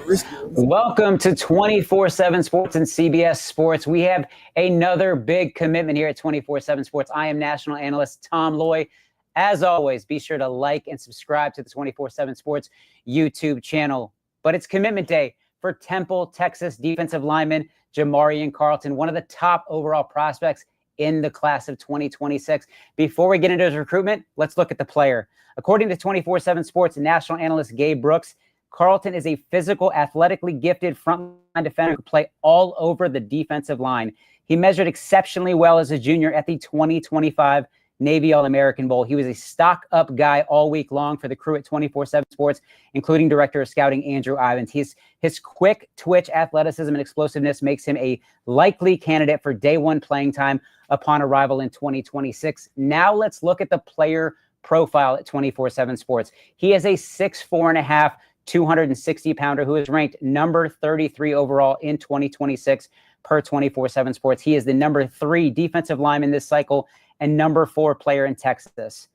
Welcome to 247 Sports and CBS Sports. We have another big commitment here at 247 Sports. I am national analyst Tom Loy. As always, be sure to like and subscribe to the 247 Sports YouTube channel. But it's commitment day for Temple, Texas defensive lineman Jamarion Carlton, one of the top overall prospects in the class of 2026. Before we get into his recruitment, let's look at the player. According to 247 Sports national analyst Gabe Brooks, Carlton is a physical, athletically gifted frontline defender who can play all over the defensive line. He measured exceptionally well as a junior at the 2025 Navy All-American Bowl. He was a stock-up guy all week long for the crew at 247 Sports, including Director of Scouting Andrew Ivins. His quick twitch athleticism and explosiveness makes him a likely candidate for day one playing time upon arrival in 2026. Now let's look at the player profile at 247 Sports. He is a 6'4.5", 260-pounder who is ranked number 33 overall in 2026 per 247 Sports. He is the number 3 defensive lineman this cycle and number 4 player in Texas.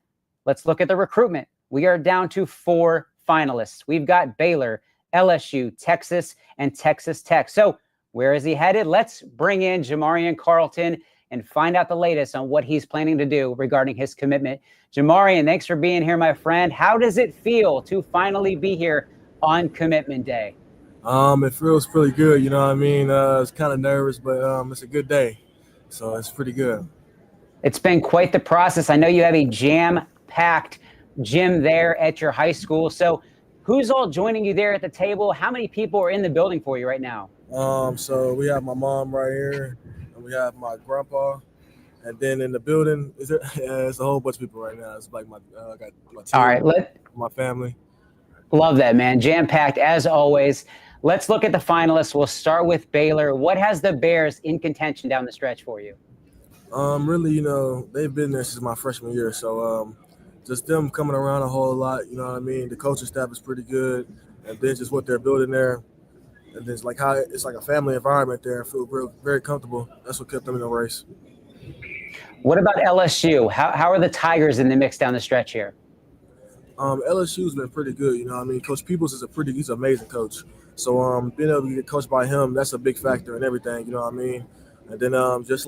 Let's look at the recruitment. We are down to 4 finalists. We've got Baylor, LSU, Texas, and Texas Tech. So where is he headed? Let's bring in Jamarion Carlton and find out the latest on what he's planning to do regarding his commitment. Jamarion, thanks for being here, my friend. How does it feel to finally be here on commitment day? It feels pretty good. You know what I mean? It's kind of nervous, but it's a good day. So it's pretty good. It's been quite the process. I know you have a jam-packed gym there at your high school. So who's all joining you there at the table? How many people are in the building for you right now? So we have my mom right here, and we have my grandpa. And then in the building, it's a whole bunch of people right now. It's like I got my team, all right, my family. Love that, man. Jam-packed as always. Let's look at the finalists. We'll start with Baylor. What has the Bears in contention down the stretch for you? Really, you know, they've been there since my freshman year. So just them coming around a whole lot, you know what I mean? The coaching staff is pretty good. And then just what they're building there. And then it's like how it's like a family environment there. I feel very comfortable. That's what kept them in the race. What about LSU? How are the Tigers in the mix down the stretch here? LSU's been pretty good, you know what I mean? Coach Peoples he's an amazing coach. So being able to get coached by him, that's a big factor in everything, you know what I mean? And then just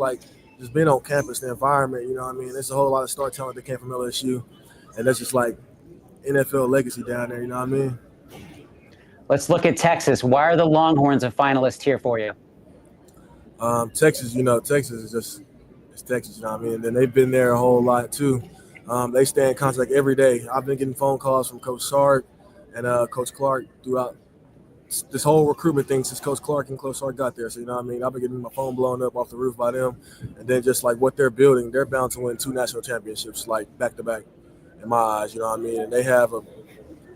being on campus, the environment, you know what I mean? There's a whole lot of star talent that came from LSU. And that's just like NFL legacy down there, you know what I mean? Let's look at Texas. Why are the Longhorns a finalist here for you? Texas, you know, Texas is just it's Texas, you know what I mean? And then they've been there a whole lot too. They stay in contact every day. I've been getting phone calls from Coach Sark and Coach Clark throughout this whole recruitment thing since Coach Clark and Coach Sark got there. So, you know what I mean? I've been getting my phone blown up off the roof by them. And then just like what they're building, they're bound to win 2 national championships, like back-to-back in my eyes, you know what I mean? And they have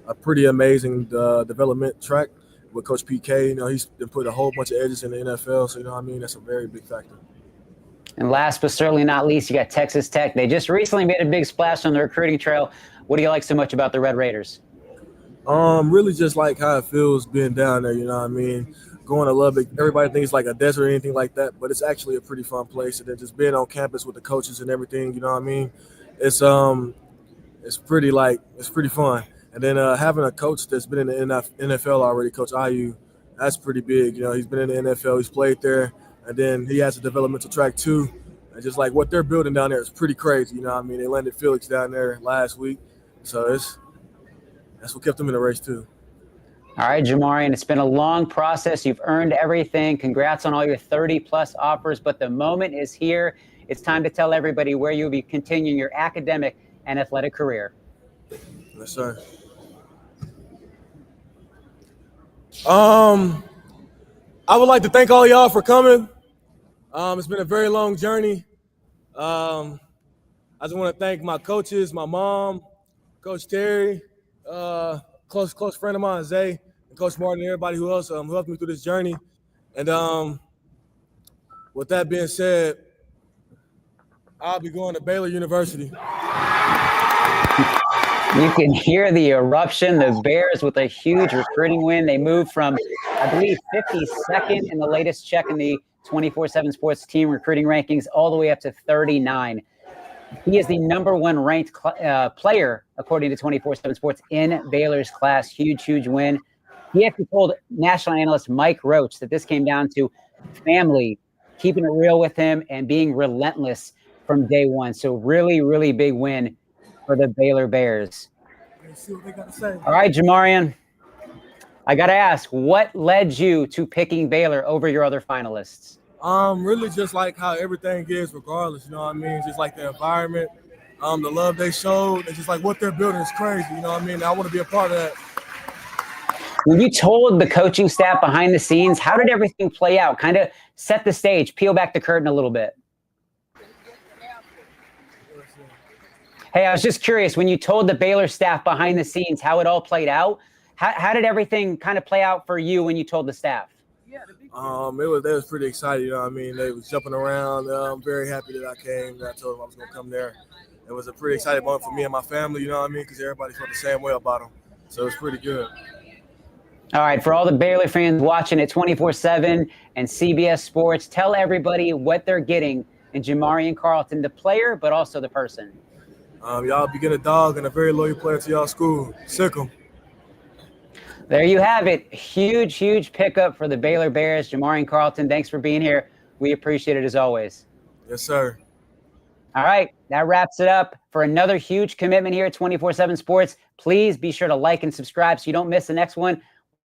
a pretty amazing development track with Coach PK. You know, he's been put a whole bunch of edges in the NFL. So, you know what I mean? That's a very big factor. And last but certainly not least, you got Texas Tech. They just recently made a big splash on the recruiting trail. What do you like so much about the Red Raiders? Really just like how it feels being down there, you know what I mean? Going to Lubbock, everybody thinks like a desert or anything like that, but it's actually a pretty fun place. And then just being on campus with the coaches and everything, you know what I mean? It's pretty fun. And then having a coach that's been in the NFL already, Coach Ayu, that's pretty big. You know, he's been in the NFL, he's played there. And then he has a developmental track too. And just like what they're building down there is pretty crazy. You know what I mean? They landed Felix down there last week. So that's what kept them in the race too. All right, Jamarion, it's been a long process. You've earned everything. Congrats on all your 30-plus offers. But the moment is here. It's time to tell everybody where you'll be continuing your academic and athletic career. Yes, sir. I would like to thank all y'all for coming. It's been a very long journey. I just want to thank my coaches, my mom, Coach Terry, close friend of mine, Zay, and Coach Martin, and everybody who else who helped me through this journey. And with that being said, I'll be going to Baylor University. You can hear the eruption. The Bears with a huge recruiting win. They moved from, I believe, 52nd in the latest check in the 247 Sports team recruiting rankings all the way up to 39. He is the number 1 ranked player, according to 247 Sports, in Baylor's class. Huge win. He actually told national analyst Mike Roach that this came down to family, keeping it real with him, and being relentless from day one. So really, really big win for the Baylor Bears. Let's see what they got to say. All right, Jamarion, I got to ask, what led you to picking Baylor over your other finalists? Really just like how everything is regardless, you know what I mean? Just like the environment, the love they showed, and just like what they're building is crazy, you know what I mean? I want to be a part of that. When you told the coaching staff behind the scenes, how did everything play out? Kind of set the stage, peel back the curtain a little bit. Hey, I was just curious, when you told the Baylor staff behind the scenes how it all played out, how did everything kind of play out for you when you told the staff? They was pretty excited, you know what I mean? They was jumping around. I'm very happy that I came, that I told them I was going to come there. It was a pretty exciting moment for me and my family, you know what I mean? Because everybody felt the same way about them. So it was pretty good. All right, for all the Baylor fans watching at 247 and CBS Sports, tell everybody what they're getting in Jamarion Carlton, the player, but also the person. Y'all be getting a dog and a very loyal player to y'all school. Sick 'em. There you have it. Huge, huge pickup for the Baylor Bears. Jamarion Carlton, thanks for being here. We appreciate it as always. Yes, sir. All right, that wraps it up for another huge commitment here at 247 Sports. Please be sure to like and subscribe so you don't miss the next one.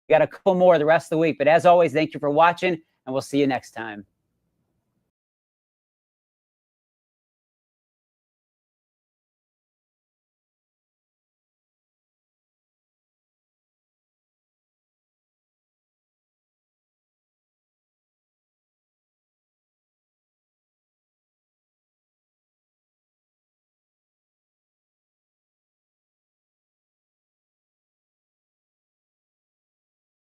We got a couple more the rest of the week. But as always, thank you for watching, and we'll see you next time.